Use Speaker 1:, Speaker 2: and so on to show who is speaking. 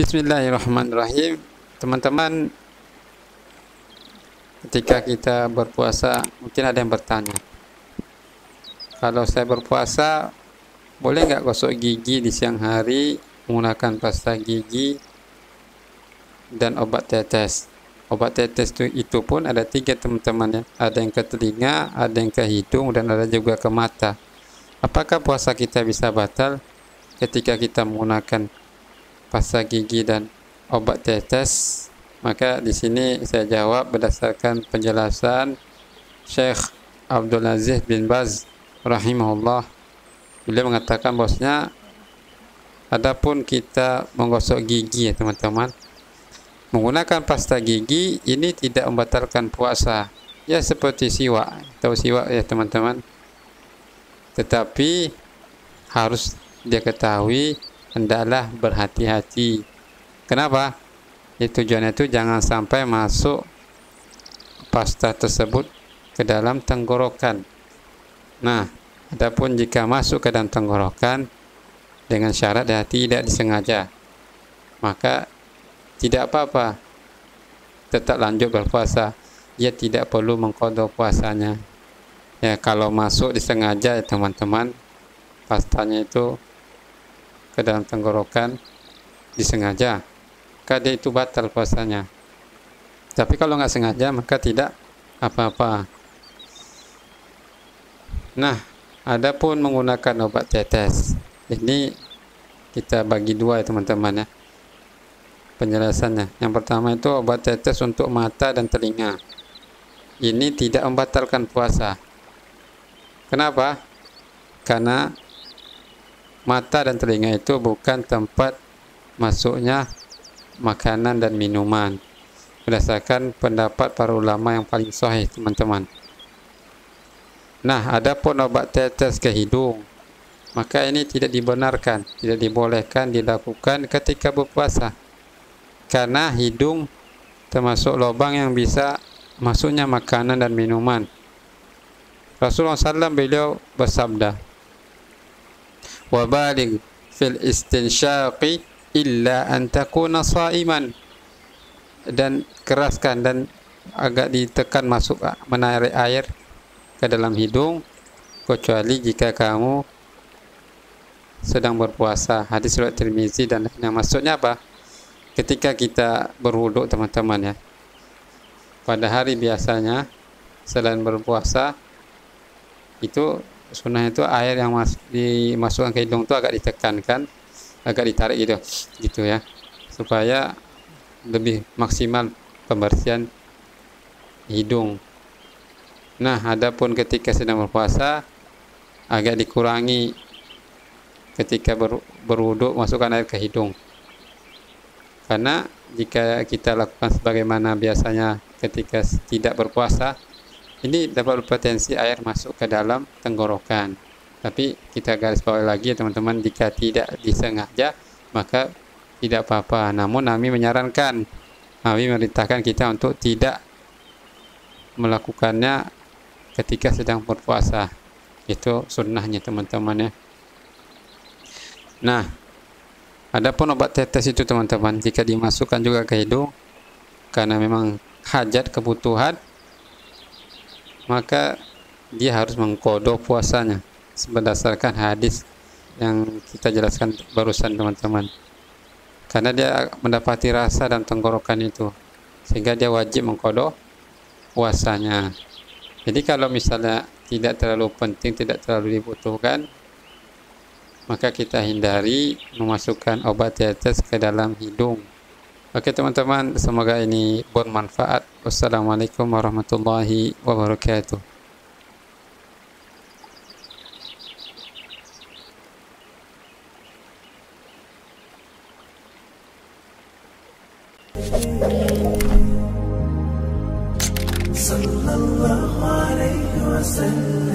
Speaker 1: Bismillahirrahmanirrahim. Teman-teman, ketika kita berpuasa, mungkin ada yang bertanya, kalau saya berpuasa, boleh nggak gosok gigi di siang hari menggunakan pasta gigi dan obat tetes? Obat tetes itu pun ada 3, teman-teman ya. Ada yang ke telinga, ada yang ke hidung, dan ada juga ke mata. Apakah puasa kita bisa batal ketika kita menggunakan pasta gigi dan obat tetes? Maka di sini saya jawab berdasarkan penjelasan Syekh Abdul Aziz bin Baz rahimahullah. Beliau mengatakan bahwasanya adapun kita menggosok gigi ya teman-teman, menggunakan pasta gigi ini tidak membatalkan puasa. Ya seperti siwak, tahu siwak ya teman-teman. Tetapi harus dia ketahui hendaklah berhati-hati. Kenapa? Tujuannya itu jangan sampai masuk pasta tersebut ke dalam tenggorokan. Nah, adapun jika masuk ke dalam tenggorokan dengan syarat dan tidak disengaja, maka tidak apa-apa, tetap lanjut berpuasa. Dia tidak perlu mengqadha puasanya. Ya, kalau masuk disengaja ya teman-teman, pastanya itu ke dalam tenggorokan disengaja, maka dia itu batal puasanya. Tapi kalau nggak sengaja maka tidak apa-apa. Nah, adapun menggunakan obat tetes, ini kita bagi 2 ya teman-teman ya penjelasannya. Yang pertama itu obat tetes untuk mata dan telinga. Ini tidak membatalkan puasa. Kenapa? Karena mata dan telinga itu bukan tempat masuknya makanan dan minuman, berdasarkan pendapat para ulama yang paling sahih teman-teman. Nah, adapun obat tetes ke hidung, maka ini tidak dibenarkan, tidak dibolehkan dilakukan ketika berpuasa, karena hidung termasuk lubang yang bisa masuknya makanan dan minuman. Rasulullah SAW beliau bersabda, wa baligh fil istinsyaqi illa an takuna sha'iman, dan keraskan dan agak ditekan masuk menarik air ke dalam hidung kecuali jika kamu sedang berpuasa. Hadis riwayat Tirmizi dan yang maksudnya apa? Ketika kita berwuduk teman-teman ya, pada hari biasanya selain berpuasa itu sunnah itu air yang dimasukkan ke hidung itu agak ditekankan, agak ditarik gitu ya, supaya lebih maksimal pembersihan hidung. Nah, adapun ketika sedang berpuasa agak dikurangi ketika berwuduk masukkan air ke hidung, karena jika kita lakukan sebagaimana biasanya ketika tidak berpuasa, ini dapat berpotensi air masuk ke dalam tenggorokan. Tapi kita garis bawahi lagi teman-teman, jika tidak disengaja maka tidak apa-apa. Namun kami menyarankan, kami memerintahkan kita untuk tidak melakukannya ketika sedang berpuasa. Itu sunnahnya teman-teman ya. Nah, adapun obat tetes itu teman-teman, jika dimasukkan juga ke hidung karena memang hajat kebutuhan, maka dia harus mengqadha puasanya berdasarkan hadis yang kita jelaskan barusan teman-teman. Karena dia mendapati rasa dan tenggorokan itu, sehingga dia wajib mengqadha puasanya. Jadi kalau misalnya tidak terlalu penting, tidak terlalu dibutuhkan, maka kita hindari memasukkan obat tetes ke dalam hidung. Oke teman-teman, semoga ini bermanfaat. Wassalamualaikum warahmatullahi wabarakatuh.
Speaker 2: Sallallahu alaihi wasallam.